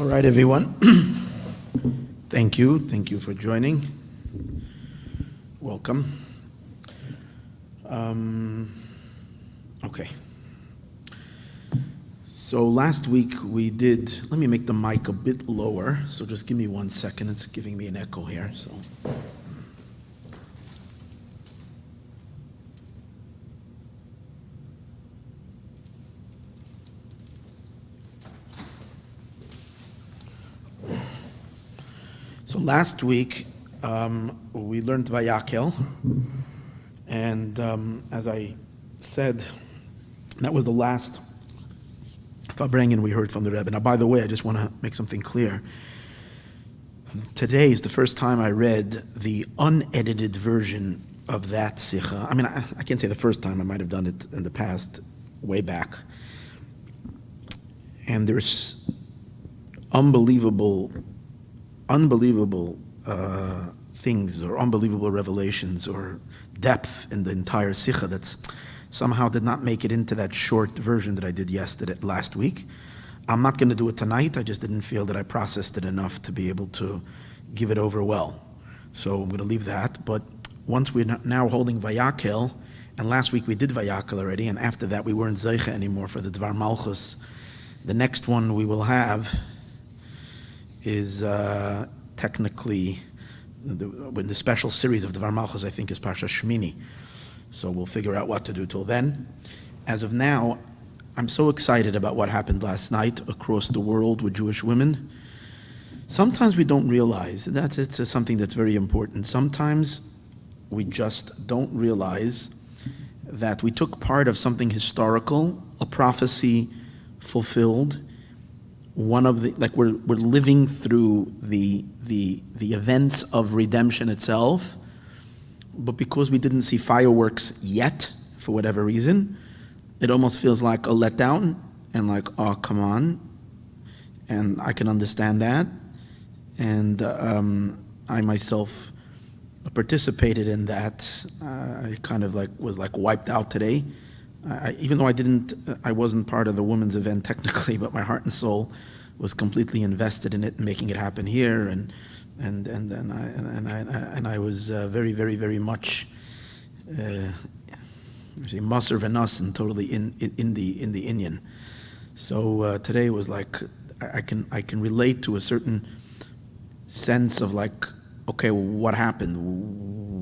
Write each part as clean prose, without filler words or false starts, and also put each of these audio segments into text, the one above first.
All right, everyone. Thank you. Thank you for joining. Welcome. Okay. So last week we did, let me make the mic a bit lower. So just give me 1 second. It's giving me an echo here. So. So last week, we learned Vayakel, and as I said, that was the last Farbrengen we heard from the Rebbe. Now, by the way, I just want to make something clear. Today is the first time I read the unedited version of that Sikha. I mean, I can't say the first time. I might have done it in the past, way back. And there's unbelievable things or unbelievable revelations or depth in the entire Sikha that's somehow did not make it into that short version that I did last week. I'm not going to do it tonight. I just didn't feel that I processed it enough to be able to give it over well. So I'm going to leave that. But once we're now holding Vayakel, and last week we did Vayakel already, and after that we weren't Zeicha anymore for the Dvar Malchus. The next one we will have is technically, with the special series of Dvar Malchus, I think, is Parsha Shmini. So we'll figure out what to do till then. As of now, I'm so excited about what happened last night across the world with Jewish women. Sometimes we don't realize, it's something that's very important. Sometimes we just don't realize that we took part of something historical, a prophecy fulfilled, one of the, like we're living through the events of redemption itself, but because we didn't see fireworks yet, for whatever reason, it almost feels like a letdown and like, oh, come on. And I can understand that. And I myself participated in that. I kind of was wiped out today. Even though I wasn't part of the women's event technically, but my heart and soul was completely invested in it and making it happen here, and I was very, very, very much Maser Venas and totally in the Indian. So today was like I can relate to a certain sense of like, okay, what happened?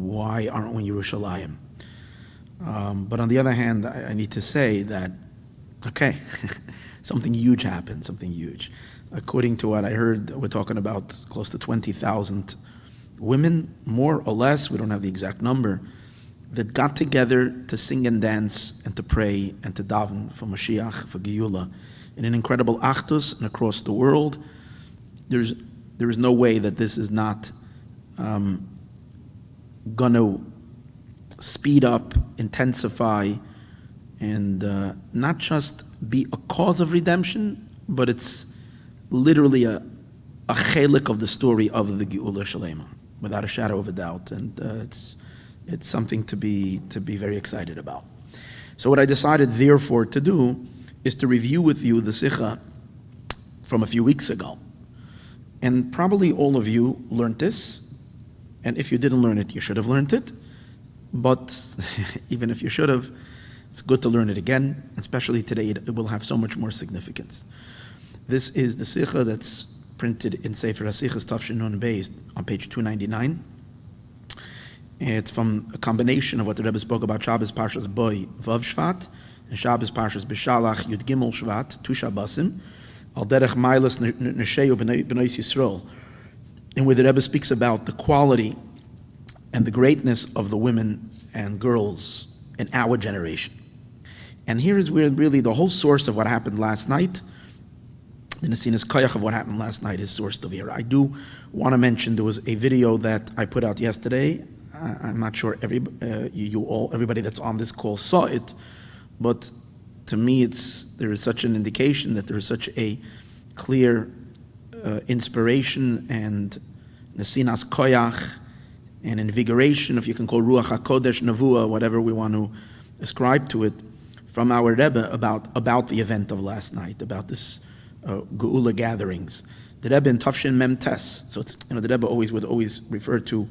Why aren't we in Yerushalayim? But on the other hand, I need to say that, okay, something huge happened, something huge. According to what I heard, we're talking about close to 20,000 women, more or less, we don't have the exact number, that got together to sing and dance and to pray and to daven for Mashiach, for Geula, in an incredible achdus and across the world. There is no way that this is not going to speed up, intensify, and not just be a cause of redemption, but it's literally a chelik of the story of the Geula Shalema, without a shadow of a doubt. And it's something to be very excited about. So what I decided, therefore, to do is to review with you the Sikha from a few weeks ago. And probably all of you learned this, and if you didn't learn it, you should have learned it. But even if you should have, it's good to learn it again, especially today. It will have so much more significance. This is the Sikha that's printed in Sefer HaSichas Tafshin Nun Beis on page 299. It's from a combination of what the Rebbe spoke about Shabbos Parshas Boy Vav Shvat and Shabbos Parshas Beshalach Yud Gimel Shvat, two Shabbosim, Al Derech Mailas Nesheu B'nai Yisroel, and where the Rebbe speaks about the quality and the greatness of the women and girls in our generation. And here is where really the whole source of what happened last night, the Nesinas Koyach of what happened last night, is sourced over here. I do want to mention there was a video that I put out yesterday. I'm not sure everybody that's on this call saw it, but to me there is such an indication that there is such a clear inspiration and Nesinas Koyach and invigoration, if you can call Ruach HaKodesh, Nevuah, whatever we want to ascribe to it, from our Rebbe about the event of last night, about this Geula gatherings. The Rebbe in Tafshin Mem Tes. So it's, the Rebbe would always refer to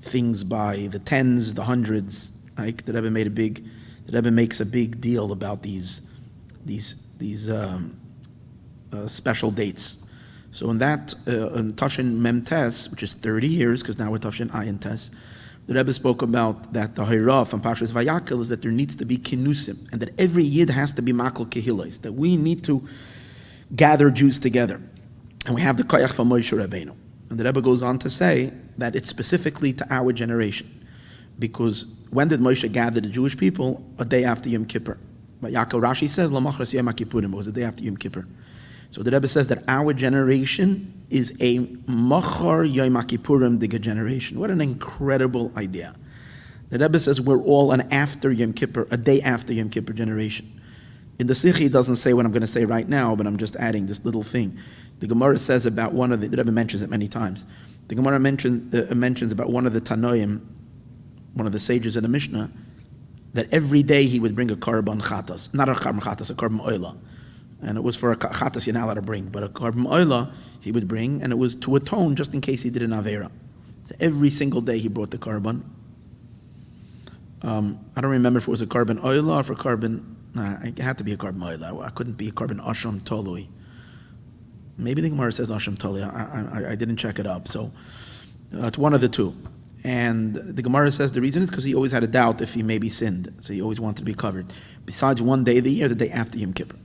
things by the tens, the hundreds. Right? The Rebbe makes a big deal about these special dates. So in that, in Tafshin Mem Tes, which is 30 years, because now we're Tafshin Ayin Tes, the Rebbe spoke about that the Hayraf and Parshas Vayakel is that there needs to be kinusim, and that every yid has to be makol kehilais, that we need to gather Jews together. And we have the koyach from Moshe Rabbeinu. And the Rebbe goes on to say that it's specifically to our generation. Because when did Moshe gather the Jewish people? A day after Yom Kippur. But Yaakov Rashi says, L'machras Yom HaKippurim, it was the day after Yom Kippur. So the Rebbe says that our generation is a Machar Yom HaKippurim Diga generation. What an incredible idea. The Rebbe says we're all an after Yom Kippur, a day after Yom Kippur generation. In the Sikhi, it doesn't say what I'm going to say right now, but I'm just adding this little thing. The Gemara says about the Rebbe mentions it many times. The Gemara mentions about one of the Tanoim, one of the sages in the Mishnah, that every day he would bring a karban chatas, not a karban chatas, a karban oila. And it was for a chatas you're not allowed to bring, but a karban oila he would bring, and it was to atone just in case he did an avera. So every single day he brought the karban. I don't remember if it was a karban oila or for karban. It had to be a karban oila. I couldn't be a karban asham tolui. Maybe the Gemara says asham tolui. I didn't check it up. So it's one of the two. And the Gemara says the reason is because he always had a doubt if he maybe sinned. So he always wanted to be covered. Besides one day of the year, the day after Yom Kippur.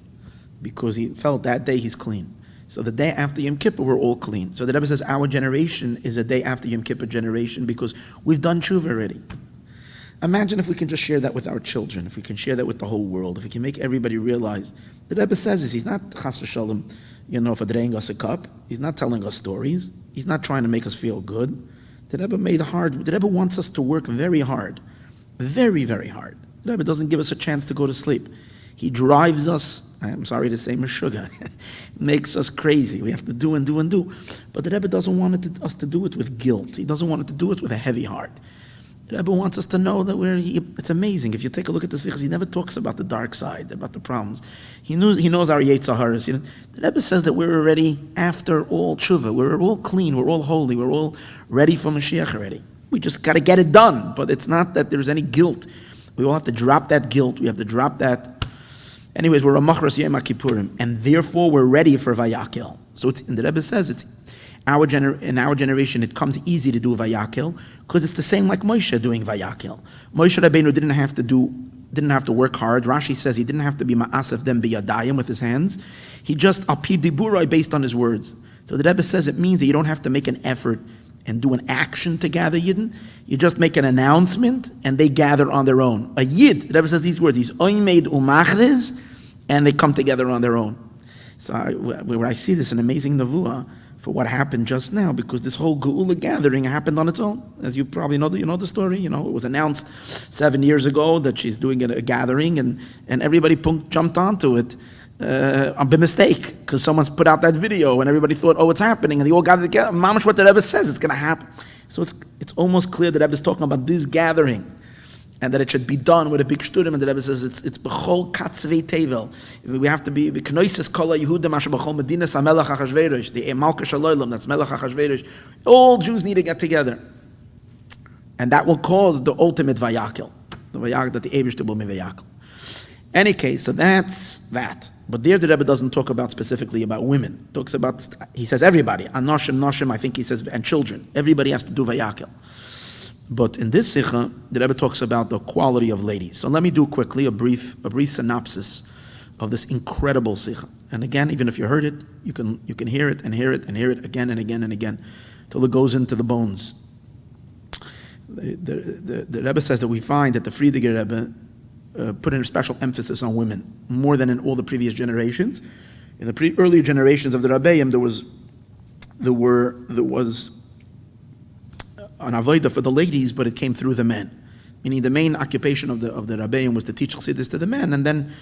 Because he felt that day he's clean. So the day after Yom Kippur, we're all clean. So the Rebbe says our generation is a day after Yom Kippur generation because we've done tshuva already. Imagine if we can just share that with our children, if we can share that with the whole world, if we can make everybody realize. The Rebbe says this, he's not chas v'shalom, fadreing us a cup. He's not telling us stories. He's not trying to make us feel good. The Rebbe made hard. The Rebbe wants us to work very hard. Very, very hard. The Rebbe doesn't give us a chance to go to sleep. He drives us, I'm sorry to say, meshuggah, makes us crazy. We have to do and do and do. But the Rebbe doesn't want us to do it with guilt. He doesn't want us to do it with a heavy heart. The Rebbe wants us to know that it's amazing. If you take a look at the Sikhs, he never talks about the dark side, about the problems. He knows our Yetzer Haras. The Rebbe says that we're already after all tshuva. We're all clean. We're all holy. We're all ready for Mashiach already. We just got to get it done. But it's not that there's any guilt. We all have to drop that guilt. We have to drop that. Anyways, we're a Machras Yom HaKippurim, and therefore we're ready for Vayakel. So and the Rebbe says in our generation it comes easy to do Vayakel because it's the same like Moshe doing Vayakel. Moshe Rabbeinu didn't have to work hard. Rashi says he didn't have to be ma'asef them biyadayim with his hands. He just apid diburai based on his words. So the Rebbe says it means that you don't have to make an effort and do an action to gather Yidden. You just make an announcement and they gather on their own. A Yid, the Rebbe says these words, he's oimed umachriz, and they come together on their own. So where I see this, an amazing nevuah for what happened just now, because this whole Geula gathering happened on its own. As you probably know, you know the story. It was announced 7 years ago that she's doing a gathering, and everybody jumped onto it by mistake, because someone's put out that video, and everybody thought, oh, it's happening, and they all gathered together. Mamash, what the Rebbe says, it's going to happen. So it's almost clear that the Rebbe is talking about this gathering, and that it should be done with a big shturim, and the Rebbe says it's b'chol katzvei tevel. We have to be k'noises kol Yehudim asher b'chol medinas hamelach Achashverosh, the Malchus Shalolim, that's Melech Achashverosh. All Jews need to get together, and that will cause the ultimate vayakel, the vayakel that the Eibishter will be vayakel. Any case, so that's that. But there the Rebbe doesn't talk about specifically about women. He says everybody, anoshim, I think he says, and children. Everybody has to do vayakel. But in this sikha, the Rebbe talks about the quality of ladies. So let me do quickly a brief synopsis of this incredible sikha. And again, even if you heard it, you can hear it and hear it and hear it again and again and again, till it goes into the bones. The Rebbe says that we find that the Friediger Rebbe put in a special emphasis on women, more than in all the previous generations. In the earlier generations of the Rabbeim, there was an avodah for the ladies, but it came through the men. Meaning the main occupation of the Rabbeim was to teach Chassidus to the men, and then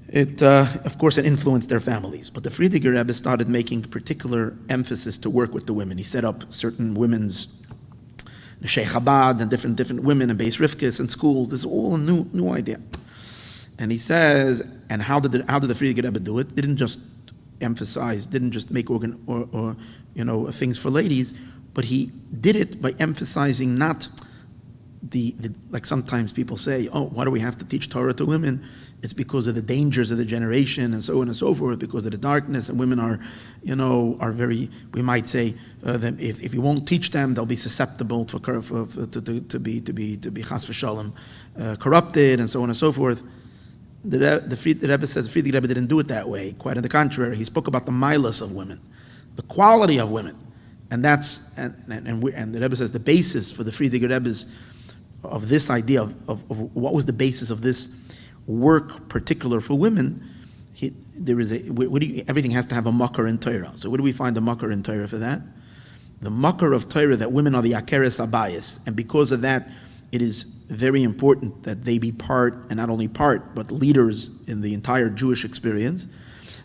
it influenced their families. But the Friediger Rebbe started making particular emphasis to work with the women. He set up certain women's Neshei Chabad and different women and Beis Rivkis and schools. This is all a new idea. And he says, and how did the Friediger Rebbe do it? Didn't just didn't just make things for ladies, but he did it by emphasizing not the like sometimes people say, oh, why do we have to teach Torah to women? It's because of the dangers of the generation and so on and so forth, because of the darkness, and women are very, we might say, that if you won't teach them, they'll be susceptible to be chas v'shalom, corrupted, and so on and so forth. The Rebbe says the Rebbe didn't do it that way. Quite on the contrary, he spoke about the milas of women, the quality of women, and that's and the Rebbe says the basis for the Friediger Rebbe's of this idea of what was the basis of this work particular for women. Everything has to have a makar in Torah. So where do we find the makar in Torah for that? The makar of Torah, that women are the akeres abayis, and because of that, it is very important that they be part, and not only part, but leaders in the entire Jewish experience.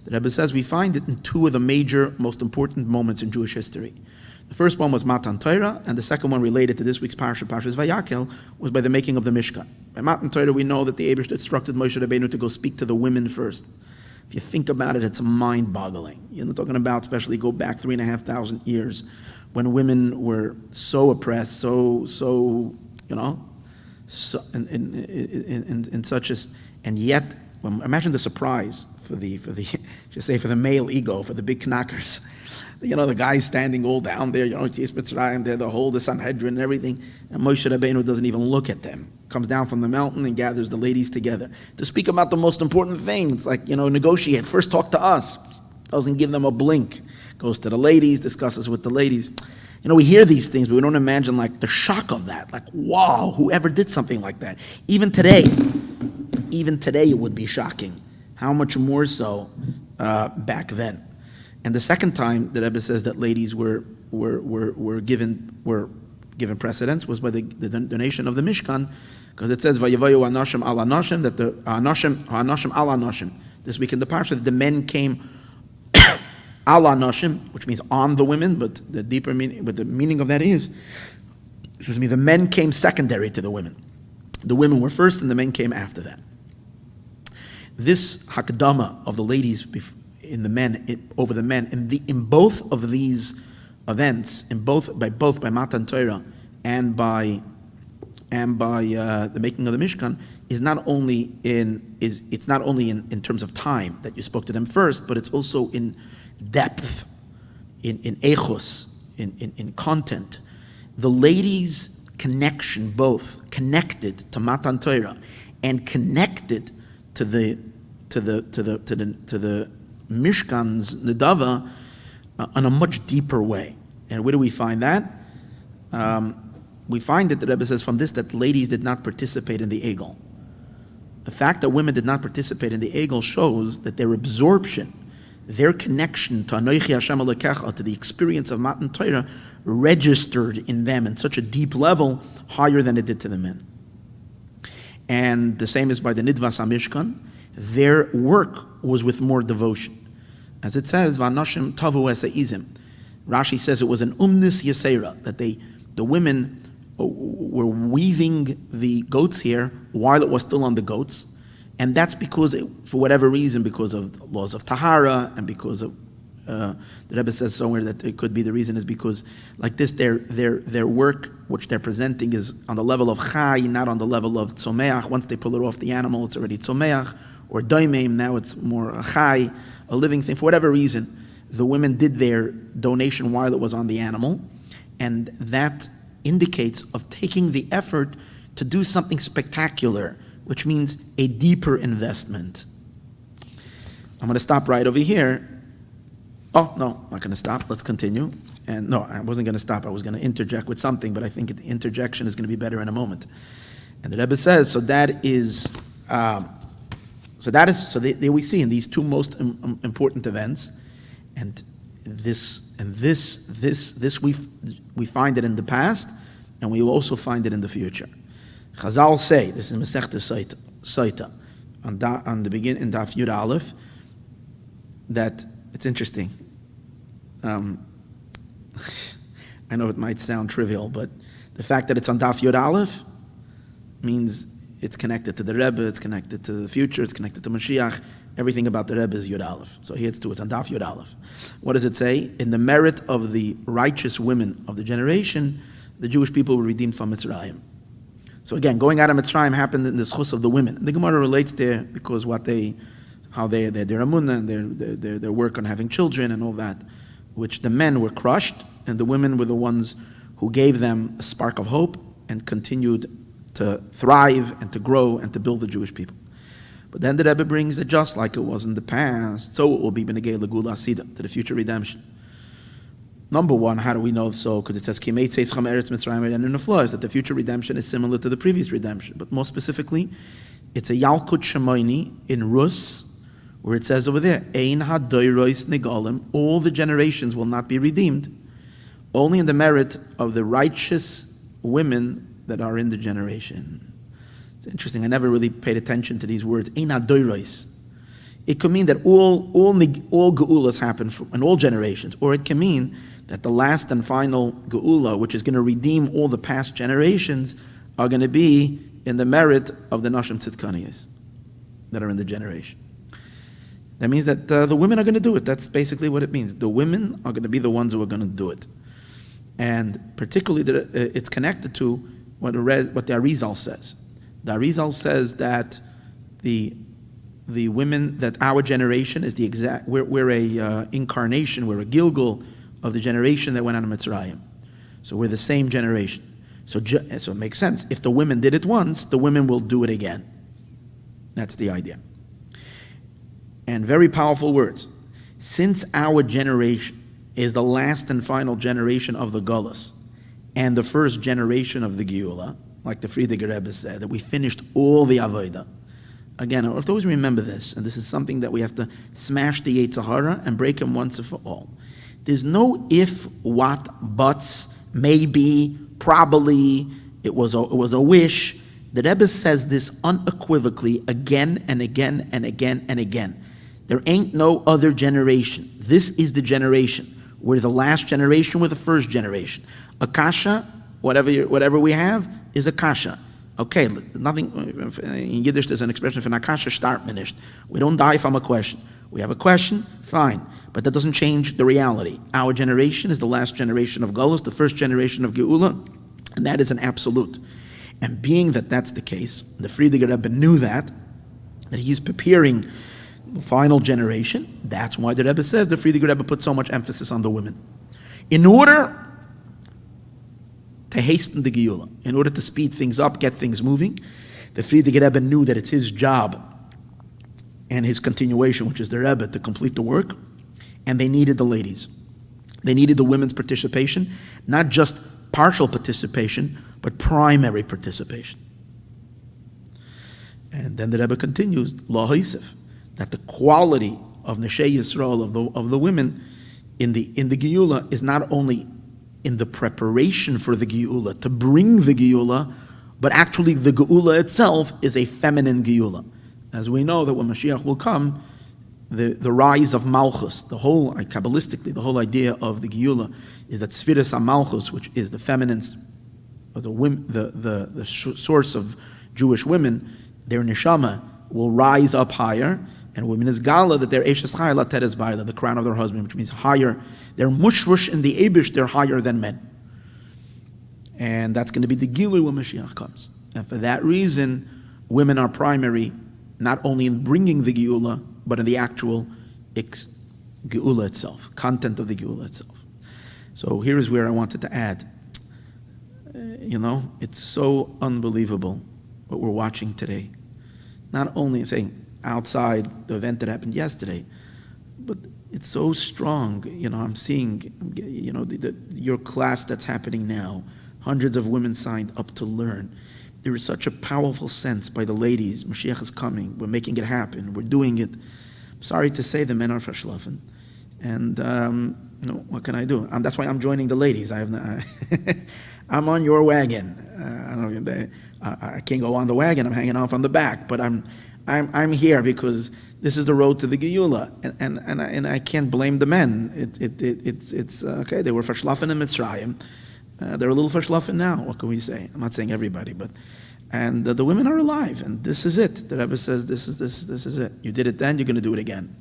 The Rebbe says we find it in two of the major, most important moments in Jewish history. The first one was Matan Torah, and the second one related to this week's Parashas Vayakel was by the making of the Mishkan. By Matan Torah, we know that the Eibishter instructed Moshe Rabbeinu to go speak to the women first. If you think about it, it's mind-boggling. You're not talking about, especially go back 3,500 years, when women were so oppressed, so in such as, and yet, imagine the surprise for the male ego, for the big knockers. The guys standing all down there, Tzis Mitzrayim, they're the whole, the Sanhedrin and everything, and Moshe Rabbeinu doesn't even look at them. Comes down from the mountain and gathers the ladies together to speak about the most important thing. It's like, negotiate. First talk to us. Doesn't give them a blink. Goes to the ladies, discusses with the ladies. We hear these things, but we don't imagine like the shock of that. Like, wow, whoever did something like that. Even today it would be shocking. How much more so back then? And the second time the Rebbe says that ladies were given precedence was by the donation of the Mishkan, because it says Vayavayu Anashim al Anashim, that the Anashim al Anashim. This week in the parsha, that the men came al Anashim, which means on the women, but the deeper meaning, but the meaning of that is, the men came secondary to the women. The women were first, and the men came after that. This hakdama of the ladies over the men in both of these events, by Matan Torah and by the making of the Mishkan, is not only in terms of time that you spoke to them first, but it's also in depth, in echos, in content. The ladies' connection, both connected to Matan Torah and connected to the Mishkan's Nedava on a much deeper way. And where do we find that? We find that the Rebbe says from this that ladies did not participate in the Egel. The fact that women did not participate in the Egel shows that their absorption, their connection to Anoichi Hashem Elokecha, to the experience of Matan Torah, registered in them in such a deep level, higher than it did to the men. And the same is by the Nidvas HaMishkan. Their work was with more devotion. As it says, V'anashim tavu esa'izim. Rashi says it was an umnis yesera, that the women were weaving the goat's hair while it was still on the goats. And that's because, for whatever reason, because of laws of Tahara, and because of, the Rebbe says somewhere that it could be the reason is because, like this, their work, which they're presenting, is on the level of Chai, not on the level of Tzomeach. Once they pull it off the animal, it's already Tzomeach, or Doimim, now it's more Chai, a living thing. For whatever reason, the women did their donation while it was on the animal, and that indicates of taking the effort to do something spectacular, which means a deeper investment. I'm going to stop right over here. Oh, no, I'm not going to stop. Let's continue. And no, I wasn't going to stop. I was going to interject with something, but I think the interjection is going to be better in a moment. And the Rebbe says, so there we see in these two most important events, and this we find it in the past, and we will also find it in the future. Chazal say, this is Masechta Saita, on the beginning in Daf Yud Aleph, that it's interesting. I know it might sound trivial, but the fact that it's on Daf Yud Aleph means it's connected to the Rebbe, it's connected to the future, it's connected to Mashiach. everything about the Rebbe is Yud Aleph. So here it's on Daf Yud Aleph. What does it say? In the merit of the righteous women of the generation, the Jewish people were redeemed from Mitzrayim. So again, going out of Mitzrayim happened in the schus of the women. And the Gemara relates there because their amunah and their work on having children and all that, which the men were crushed, and the women were the ones who gave them a spark of hope and continued to thrive and to grow and to build the Jewish people. But then the Rebbe brings it just like it was in the past, so it will be b'negei l'Geula Asida, to the future redemption. Number one, how do we know so? Because it says, Kimei Tzeischam Eretz Mitzrayim, and in the floor is that the future redemption is similar to the previous redemption. But more specifically, it's a Yalkut Shemoini in Rus, where it says over there, Ein hadoyros negolim, all the generations will not be redeemed, only in the merit of the righteous women that are in the generation. It's interesting, I never really paid attention to these words, Ein hadoyros. It could mean that all geulas happen in all generations, or it can mean that the last and final geula, which is going to redeem all the past generations, are going to be in the merit of the nashim tzidkaniyos that are in the generation. That means that the women are going to do it. That's basically what it means. The women are going to be the ones who are going to do it. And particularly, it's connected to what the Arizal says. The Arizal says that the women, that our generation is the exact, we're a incarnation, we're a Gilgul of the generation that went out of Mitzrayim. So we're the same generation. So it makes sense. If the women did it once, the women will do it again. That's the idea. And very powerful words. Since our generation is the last and final generation of the Gullus and the first generation of the Geula, like the Friediger Rebbe said, that we finished all the Avodah. Again, I have to always remember this, and this is something that we have to smash the Yetzer Hara and break him once and for all. There's no if, what, buts, maybe, probably, it was a wish. The Rebbe says this unequivocally again and again and again and again. There ain't no other generation. This is the generation. We're the last generation, we're the first generation. Akasha, whatever we have, is Akasha. Okay, nothing, in Yiddish there's an expression for Akasha start minished. We don't die from a question. We have a question, fine. But that doesn't change the reality. Our generation is the last generation of Golus, the first generation of Geula, and that is an absolute. And being that that's the case, the Friediger Rebbe knew that he's preparing the final generation. That's why the Rebbe says the Friediger Rebbe put so much emphasis on the women. In order to hasten the Geula, in order to speed things up, get things moving, the Friediger Rebbe knew that it's his job and his continuation, which is the Rebbe, to complete the work, and they needed the ladies. They needed the women's participation, not just partial participation, but primary participation. And then the Rebbe continues, Lo Hosef, that the quality of Neshei Yisroel, of the women in the Geula, is not only in the preparation for the Geula, to bring the Geula, but actually the Geula itself is a feminine Geula. As we know that when Mashiach will come, the rise of Malchus, Kabbalistically, the whole idea of the Geula is that Sfiras HaMalchus, which is the feminines, the source of Jewish women, their neshama will rise up higher, and women is Gala, that they're Eshes Chai Lateres Baila, the crown of their husband, which means higher. They're mushrush in the Eibush, they're higher than men. And that's going to be the Gilui when Mashiach comes. And for that reason, women are primary, not only in bringing the Geula, but in the actual Geula itself, content of the Geula itself. So here is where I wanted to add. It's so unbelievable what we're watching today. Not only saying outside the event that happened yesterday, but it's so strong. I'm seeing, your class that's happening now, hundreds of women signed up to learn. There is such a powerful sense by the ladies, Mashiach is coming, we're making it happen, we're doing it. I'm sorry to say the men are verschlafen. And, what can I do? That's why I'm joining the ladies. I'm on your wagon. I can't go on the wagon, I'm hanging off on the back, but I'm here because this is the road to the Geula, and I can't blame the men. It's okay. They were verschlafen in Mitzrayim. They're a little verschlafen now. What can we say? I'm not saying everybody, but and the women are alive, and this is it. The Rebbe says, this is it. You did it then, you're going to do it again.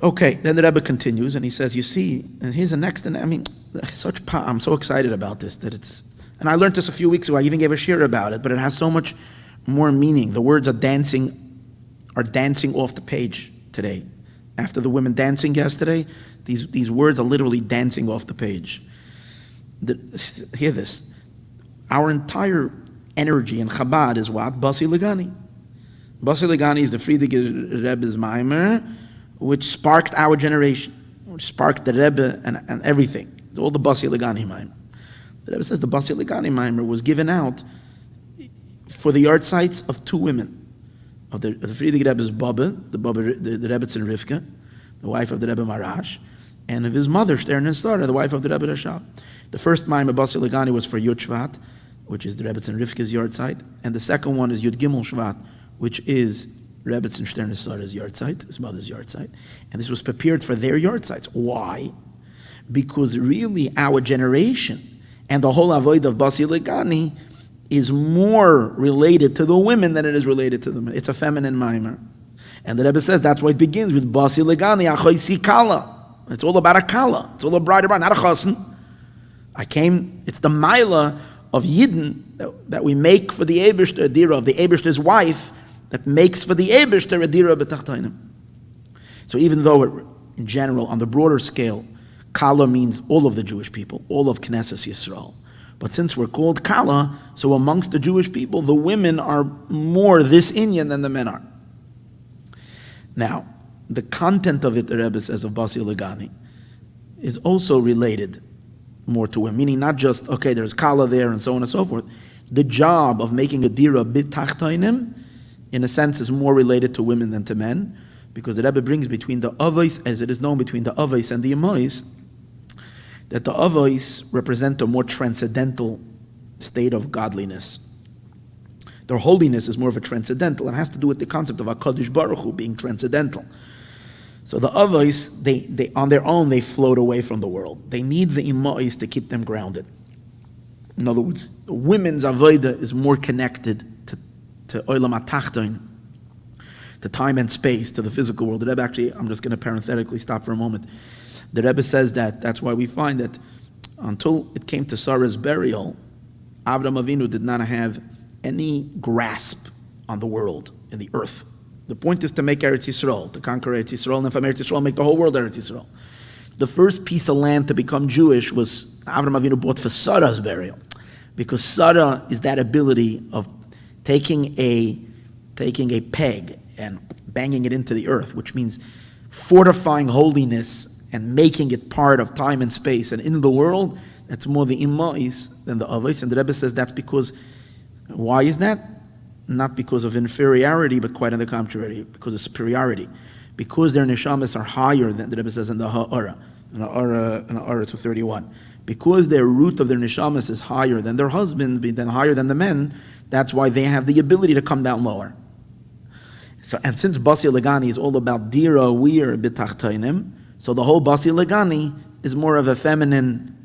Okay, then the Rebbe continues, and he says, you see, and here's the next, and I mean, I'm so excited about this, that it's, and I learned this a few weeks ago, I even gave a shir about it, but it has so much more meaning. The words are dancing off the page today. After the women dancing yesterday, these words are literally dancing off the page. Hear this. Our entire energy in Chabad is what? Basu Legani. Basu Legani is the Frierdiker Rebbe's Maimer, which sparked our generation, which sparked the Rebbe and everything. It's all the Basu Legani Maimer. The Rebbe says the Basu Legani Maimer was given out for the yard sites of two women. Of the Frierdiker Rebbe's Baba, the Rebbe's and Rivka, the wife of the Rebbe Marash, and of his mother, Stern and Sarah, the wife of the Rebbe Rashab. The first Maimer Basu Legani was for Yud Shvat, which is the Rebbe's and Rivka's yard site, and the second one is Yud Gimel Shvat, which is Rebbe's and Stern and Sarah's yard site, his mother's yard site. And this was prepared for their yard sites. Why? Because really our generation and the whole avoid of Basu Legani is more related to the women than it is related to the men. It's a feminine Maimer. And the Rebbe says that's why it begins with Basu Legani, Achoisi Kala. It's all about a Kala. It's all a bride, not a Chassan. It's the Maila of Yidden that we make for the Eibishter, a dira of the Eibishter's wife, that makes for the Eibishter a dira b'tachtainim. So even though in general, on the broader scale, Kala means all of the Jewish people, all of Knesset Yisroel. But since we're called Kala, so amongst the Jewish people, the women are more this Inyan than the men are. Now, the content of it, the Rebbe says, of Basu Legani, is also related more to women, meaning not just, okay, there's Kala there and so on and so forth. The job of making a dira b'tachtainim, in a sense, is more related to women than to men, because the Rebbe brings between the avos, as it is known between the avos and the amos, that the avos represent a more transcendental state of godliness. Their holiness is more of a transcendental, and has to do with the concept of HaKadosh Baruch Hu being transcendental. So the avos, they on their own, they float away from the world. They need the imais to keep them grounded. In other words, the women's avodah is more connected to olam atachton, to time and space, to the physical world. The Rebbe actually, I'm just going to parenthetically stop for a moment. The Rebbe says that's why we find that until it came to Sarah's burial, Avraham Avinu did not have any grasp on the world, in the earth. The point is to make Eretz Yisrael, to conquer Eretz Yisrael, and from Eretz Yisrael make the whole world Eretz Yisrael. The first piece of land to become Jewish was Avraham Avinu bought for Sarah's burial, because Sarah is that ability of taking a peg and banging it into the earth, which means fortifying holiness and making it part of time and space. And in the world, that's more the imais than the avos. And the Rebbe says that's because, why is that? Not because of inferiority, but quite on the contrary, because of superiority. Because their neshamas are higher than the Rebbe says in the Ha'ara, in Ha'ara 231. Because their root of their neshamas is higher than their husbands, then higher than the men, that's why they have the ability to come down lower. So, and since Basu Legani is all about dira, weir, b'tachtainim, so the whole Basu Legani is more of a feminine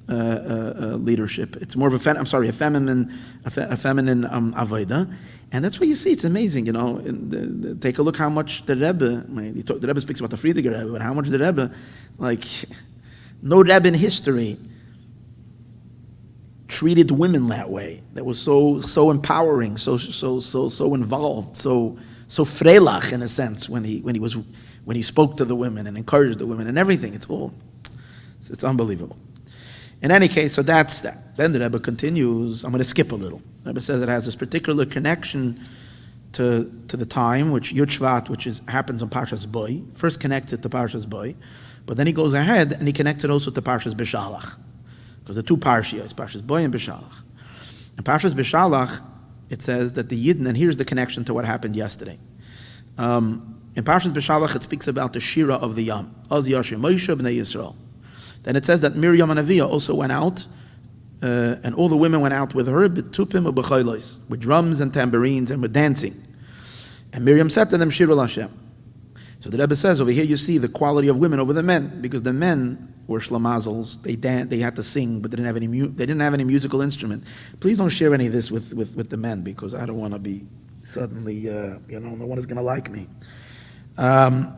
leadership. It's more of a feminine avodah, and that's what you see. It's amazing, take a look how much the Rebbe. The Rebbe speaks about the Frierdiker Rebbe, but how much the Rebbe, no Rebbe in history treated women that way. That was so empowering, so involved, so freilach in a sense when he spoke to the women and encouraged the women and everything. It's unbelievable. In any case, so that's that. Then the Rebbe continues. I'm going to skip a little. The Rebbe says it has this particular connection to the time, which Yud Shvat, which happens on Parshas Boy, first connects it to Parshas Boy, but then he goes ahead and he connects it also to Parshas Beshalach, because the two Parshias, Parshas Boy and Beshalach. In Parshas Beshalach, it says that the Yidden, and here's the connection to what happened yesterday. In Parshas Beshalach, it speaks about the Shira of the Yam, Az Yashim Moshe b'nei Yisroel. Then it says that Miriam and Aviyah also went out, and all the women went out with her, b'tupim u'b'chaylos, with drums and tambourines and with dancing. And Miriam said to them, Shira L'Hashem. So the Rebbe says over here you see the quality of women over the men, because the men were shlamazels. They had to sing, but they didn't have any musical instrument. Please don't share any of this with the men, because I don't want to be suddenly no one is going to like me. The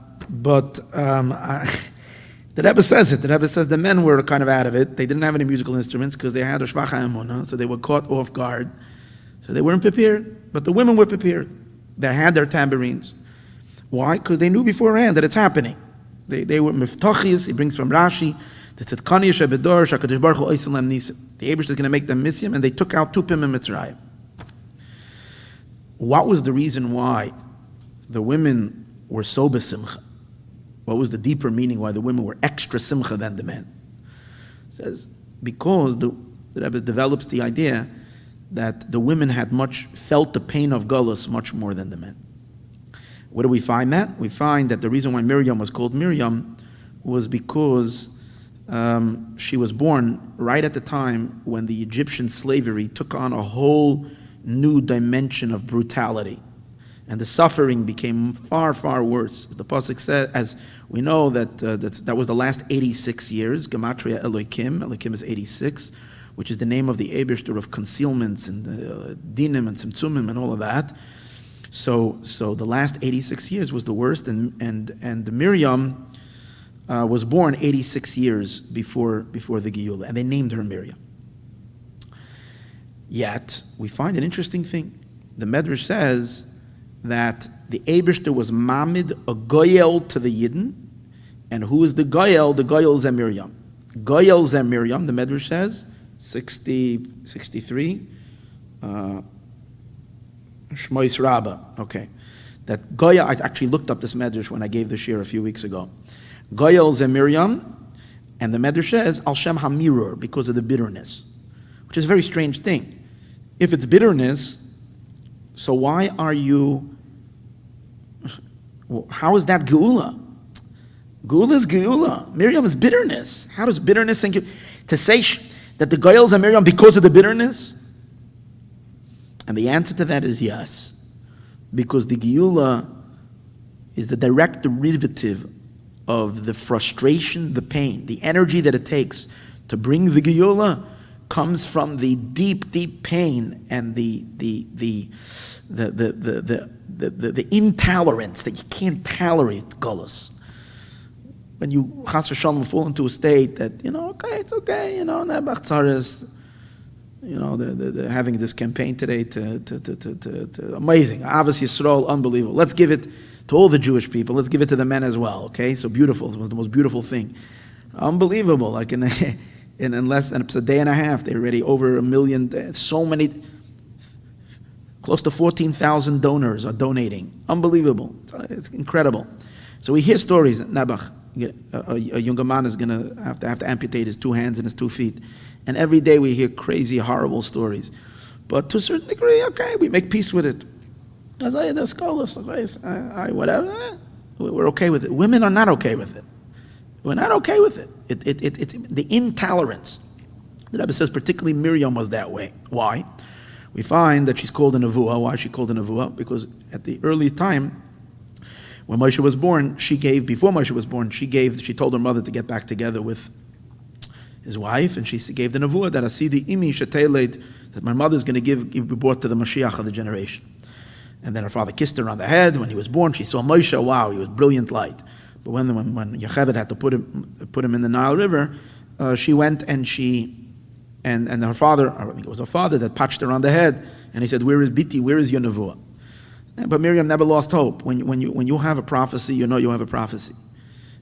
Rebbe says it. The Rebbe says the men were kind of out of it. They didn't have any musical instruments because they had a shvacha emunah, so they were caught off guard. So they weren't prepared. But the women were prepared. They had their tambourines. Why? Because they knew beforehand that it's happening. They were miftachis. He brings from Rashi. The Eibush is going to make them Miriam, and they took out Tupim and Mitzrayim. What was the reason why the women were so besimcha? What was the deeper meaning why the women were extra simcha than the men? It says, because the Rebbe develops the idea that the women had felt the pain of Gullus much more than the men. Where do we find that? We find that the reason why Miriam was called Miriam was because she was born right at the time when the Egyptian slavery took on a whole new dimension of brutality. And the suffering became far, far worse. As the pasuk says, as we know that was the last 86 years. Gematria Elohim. Elohim is 86, which is the name of the Eibishter of concealments and dinim and tzimtzumim and all of that. So the last 86 years was the worst, and Miriam was born 86 years before the Geula, and they named her Miriam. Yet we find an interesting thing. The Medrash says that the Eibishter was Mamid, a Goyel to the Yidden, and who is the Goyel? The Goyel is Miriam. Goyel is Miriam, the Medrash says, 63, Shmois Rabbah. Okay. That Goyel, I actually looked up this Medrash when I gave the shir a few weeks ago. Goyel is Miriam, and the Medrash says, Al Shem HaMirur, because of the bitterness, which is a very strange thing. If it's bitterness, so why are you... How is that Geula? Geula is Geula. Miriam is bitterness. How does bitterness think you... To say that the Goyels are Miriam because of the bitterness? And the answer to that is yes. Because the Geula is the direct derivative of the frustration, the pain, the energy that it takes to bring the Geula comes from the deep, deep pain and the intolerance that you can't tolerate Gullus. When you chas v'shalom fall into a state that it's okay, Nebach Tzaris, they're having this campaign today to amazing, Avos Yisroel, unbelievable. Let's give it to all the Jewish people. Let's give it to the men as well. Okay, so beautiful. It was the most beautiful thing, unbelievable. Like in less than a day and a half, they're already over 1 million. So many. Close to 14,000 donors are donating. Unbelievable. It's incredible. So we hear stories. Nabach, a younger man is going to have to amputate his 2 hands and his 2 feet. And every day we hear crazy, horrible stories. But to a certain degree, okay, we make peace with it. Whatever. We're okay with it. Women are not okay with it. We're not okay with it. It's the intolerance. The Rebbe says particularly Miriam was that way. Why? We find that she's called a Nevuah. Why is she called a Nevuah? Because at the early time, when Moshe was born, she told her mother to get back together with his wife, and she gave the Nevuah that Asidi Imi Sheteled, that my mother's going to give birth to the Mashiach of the generation. And then her father kissed her on the head. When he was born, she saw Moshe. Wow, he was brilliant light. But when Yocheved had to put him in the Nile River, she went and and her father, I think it was her father, that patched her on the head, and he said, "Where is Biti? Where is your Nevuah?" But Miriam never lost hope. When you have a prophecy, you know you have a prophecy.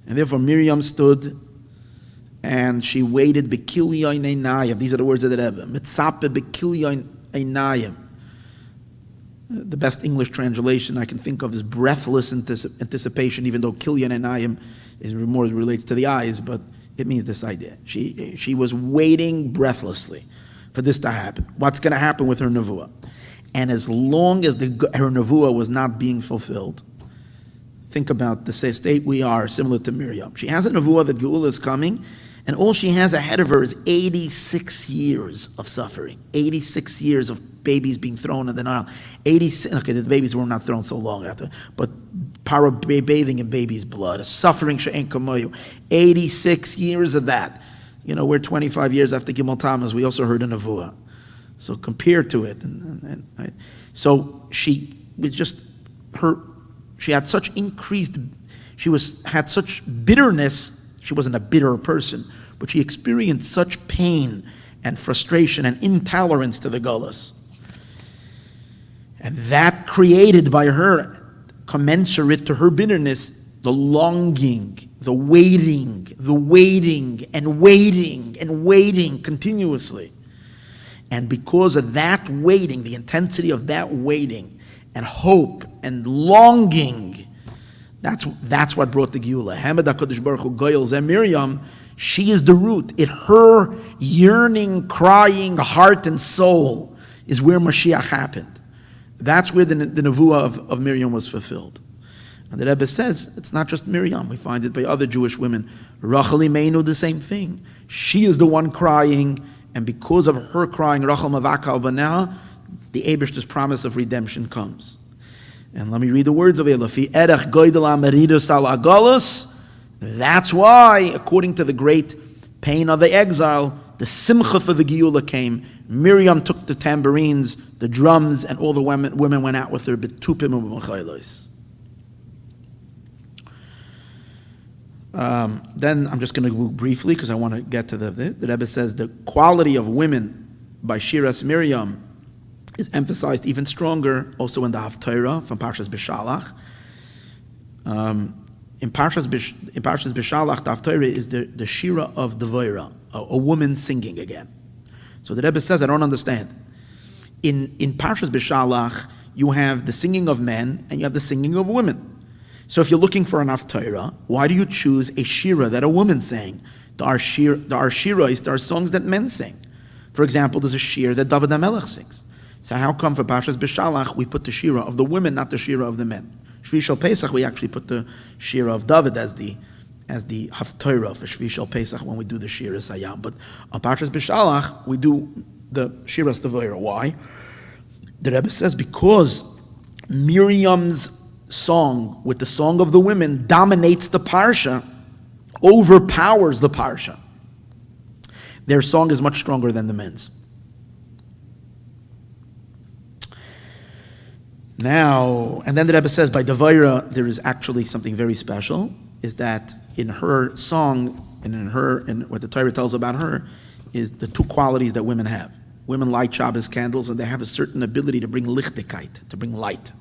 And therefore Miriam stood and she waited Bekilyoin Einayim. These are the words of the Rebbe. Mitzape Bekilyoin Einayim. The best English translation I can think of is breathless anticipation, even though Kilyan Einayim is more relates to the eyes, but it means this idea. She was waiting breathlessly for this to happen. What's going to happen with her Nevuah? And as long as her Nevuah was not being fulfilled, think about the state we are, similar to Miriam. She has a Nevuah that Geula is coming, and all she has ahead of her is 86 years of suffering, 86 years of babies being thrown in the Nile. 86. Okay, the babies were not thrown so long after, but power of bathing in baby's blood, a suffering she'en kamoyu, 86 years of that. We're 25 years after Gimel Tammuz. We also heard a nevuah. So compare to it. So she was just she had such increased, had such bitterness. She wasn't a bitter person, but she experienced such pain and frustration and intolerance to the Gullus. And that created by her, commensurate to her bitterness, the longing, the waiting and waiting continuously. And because of that waiting, the intensity of that waiting and hope and longing, that's what brought the Geula. Hamed HaKadosh Baruch Hu Belz and Miriam, she is the root. Her yearning, crying heart and soul is where Mashiach happened. That's where the nevuah of Miriam was fulfilled. And the Rebbe says, it's not just Miriam. We find it by other Jewish women. Rachel Imeinu, the same thing. She is the one crying, and because of her crying, Rachel Mavaka al Baneha, the Eibishter's promise of redemption comes. And let me read the words of Elafi. Erech goydel ameridos al agalus. That's why, according to the great pain of the exile, the simcha for the Geula came. Miriam took the tambourines, the drums, and all the women went out with her betupim and b'machaylos. Then I'm just going to go briefly because I want to get to the Rebbe says the quality of women by Shiras Miriam is emphasized even stronger also in the Haftarah from Parshas Beshalach. In Parshas Beshalach, the Haftarah is the Shira of Dvar, a woman singing again. So the Rebbe says, I don't understand. In Parshas Beshalach, you have the singing of men and you have the singing of women. So if you're looking for an Haftarah, why do you choose a Shira that a woman sang? There are Shiras, there are songs that men sing. For example, there's a Shir that David HaMelech sings. So how come for Parshas Beshalach we put the Shira of the women, not the Shira of the men? Shvi Shal Pesach, we actually put the Shira of David as the Haftarah for Shvi Shal Pesach when we do the Shiras Hayam. But on Parshas Beshalach, we do the Shiras Devorah. Why? The Rebbe says because Miriam's song with the song of the women dominates the Parsha, overpowers the Parsha. Their song is much stronger than the men's. Now, and then the Rebbe says by Devorah there is actually something very special, is that in her song and what the Torah tells about her is the two qualities that women have. Women light Shabbos candles and they have a certain ability to bring lichtigkeit, to bring light.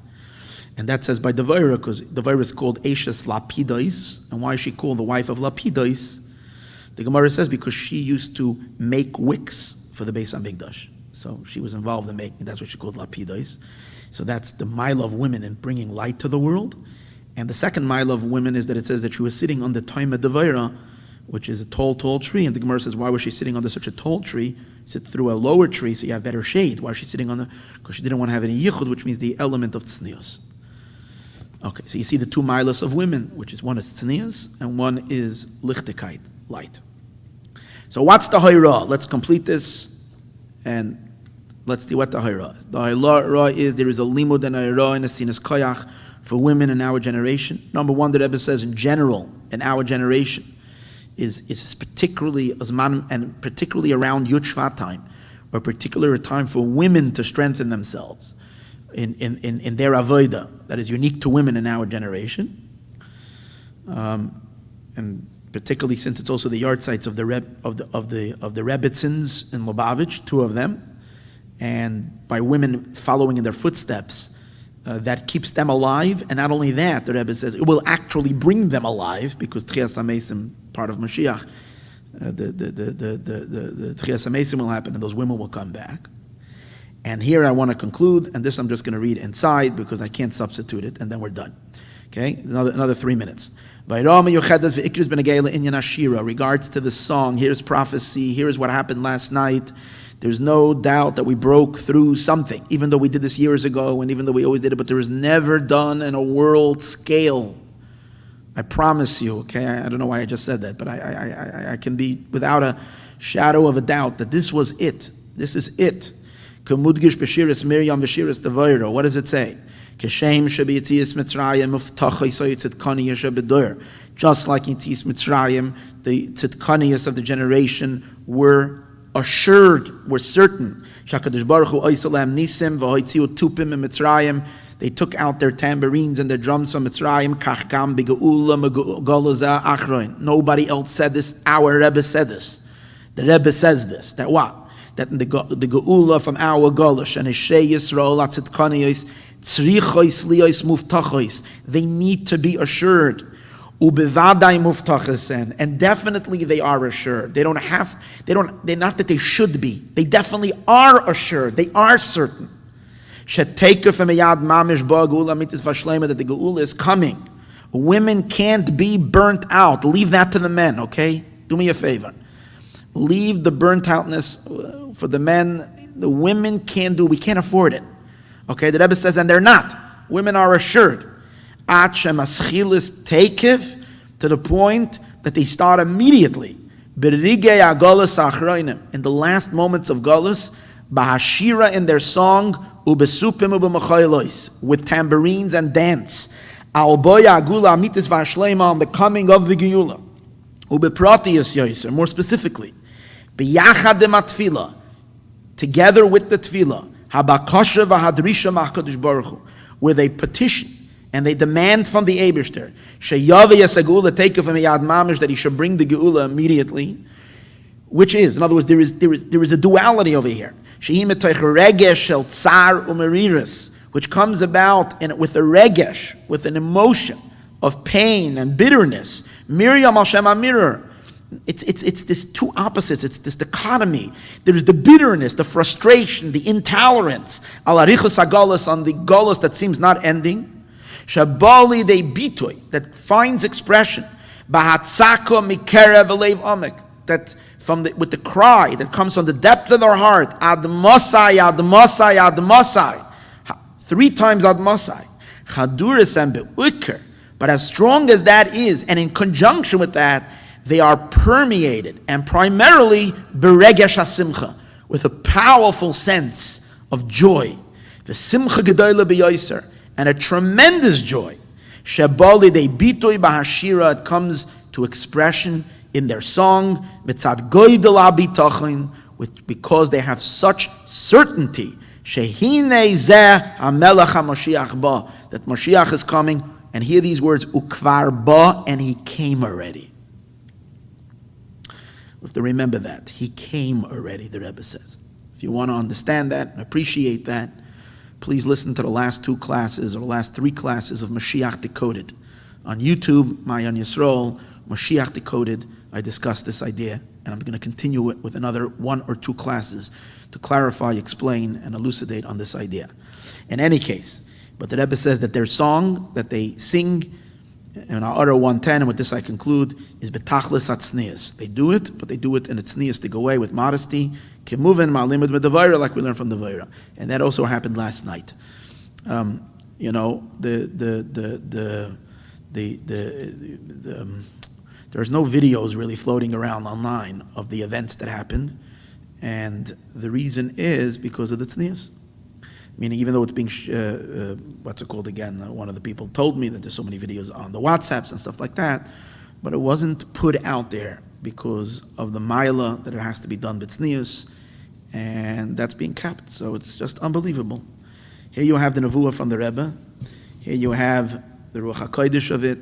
And that says by Dvar, because Dvar is called Eshes Lapidois. And why is she called the wife of Lapidois? The Gemara says because she used to make wicks for the Beis HaMikdash. So she was involved in making, that's what she called Lapidois. So that's the mile of women in bringing light to the world. And the second mile of women is that it says that she was sitting on the Taima Devera, which is a tall tree. And the Gemara says, why was she sitting under such a tall tree? Sit through a lower tree so you have better shade. Why is she sitting on because she didn't want to have any yichud, which means the element of tznius. Okay, so you see the two milas of women, which is one is tznius and one is lichtigkeit, light. So what's the hayra? Let's complete this and let's see what the hayra is. The hayra is there is a limud and hayra and a sinas koyach for women in our generation. Number one, the Rebbe says in general, in our generation, is particularly and particularly around Yud Shvat time, or particular time for women to strengthen themselves in their avodah that is unique to women in our generation, and particularly since it's also the yard sites of the Rebbitzins in Lubavitch, two of them, and by women following in their footsteps. That keeps them alive, and not only that, the Rebbe says it will actually bring them alive because Tchias HaMesim, part of Mashiach, the Tchias HaMesim will happen, and those women will come back. And here I want to conclude, and this I'm just going to read inside because I can't substitute it, and then we're done. Okay, another 3 minutes. Regards to the song, here's prophecy. Here's what happened last night. There's no doubt that we broke through something, even though we did this years ago and even though we always did it, but there was never done in a world scale. I promise you, okay? I don't know why I just said that, but I can be without a shadow of a doubt that this was it. This is it. What does it say? Keshem shebiyitzias Mitzrayim uftachai soyitzit kaniyah shebedur. Just like in Yitzias Mitzrayim, the tzidkaniyas of the generation were assured, were certain. Shakadosh Baruch Hu oisalem nisim v'hoitziu tupim in Mitzrayim. They took out their tambourines and their drums from Mitzrayim. Kachkam b'geula megolaza achroin. Nobody else said this. Our Rebbe said this. The Rebbe says this. That what? That in the geula from our Golish and Shei Yisroel atzitkaniyos tzrichois liyos muftachois. They need to be assured. Ubevadai muftachesen, and definitely they are assured. They're not that they should be. They definitely are assured. They are certain. That the geula is coming. Women can't be burnt out. Leave that to the men, okay? Do me a favor. Leave the burnt outness for the men. The women can't do. We can't afford it. Okay, the Rebbe says, and they're not. Women are assured. To the point that they start immediately. In the last moments of Golus, Bahashira in their song, with tambourines and dance. On the coming of the Geula. More specifically, together with the Tefillah, where they petition and they demand from the Eibishter that he should bring the Geula immediately, which is, in other words, there is a duality over here, which comes about with a regesh, with an emotion of pain and bitterness. Miriam al Shem mirror. It's this two opposites. It's this dichotomy. There is the bitterness, the frustration, the intolerance. Al arichus hagalos, on the galus that seems not ending. Shabali de bitoy, that finds expression. Bahatzako mikerev alev amek, that with the cry that comes from the depth of their heart. Ad Mosai, Ad Mosai, Ad Mosai. 3 times Ad Mosai. Chaduris and be'uker. But as strong as that is, and in conjunction with that, they are permeated, and primarily beregesh hasimcha, with a powerful sense of joy. The simcha gedola b'yoser, and a tremendous joy. Shebali de bitoy bahashira, it comes to expression in their song, mitzad goydel abitachin, because they have such certainty. Shehine zeh hamelach haMashiach ba, that Mashiach is coming, and hear these words, ukvar ba, and he came already. We have to remember that. He came already, the Rebbe says. If you want to understand that and appreciate that, please listen to the last 2 classes or the last 3 classes of Mashiach Decoded. On YouTube, Maayon Yisroel, Mashiach Decoded, I discussed this idea, and I'm going to continue it with another 1 or 2 classes to clarify, explain, and elucidate on this idea. In any case, but the Rebbe says that their song that they sing, and our other 110, and with this I conclude, is betachlis atznias. They do it, but they do it in a tznias to go away with modesty. Kemuven ma'alimud medavayra, like we learned from the Vayra, and that also happened last night. There's no videos really floating around online of the events that happened, and the reason is because of the tznias. Meaning, even though it's being, one of the people told me that there's so many videos on the WhatsApps and stuff like that, but it wasn't put out there because of the maila that it has to be done b'tznius, and that's being kept. So it's just unbelievable. Here you have the nevuah from the Rebbe. Here you have the Ruach HaKodesh of it,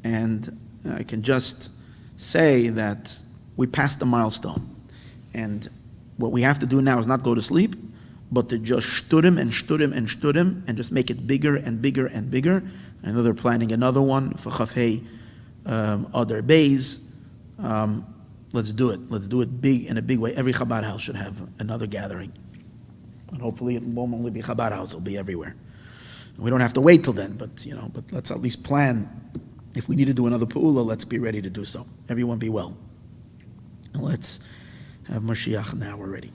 and I can just say that we passed the milestone. And what we have to do now is not go to sleep, but to just shturim and shturim and shturim and just make it bigger and bigger and bigger. I know they're planning another one for Chafei other bays. Let's do it. Let's do it big, in a big way. Every Chabad house should have another gathering. And hopefully it won't only be Chabad house, it'll be everywhere. We don't have to wait till then, but let's at least plan. If we need to do another Pa'ula, let's be ready to do so. Everyone be well. And let's have Mashiach now already.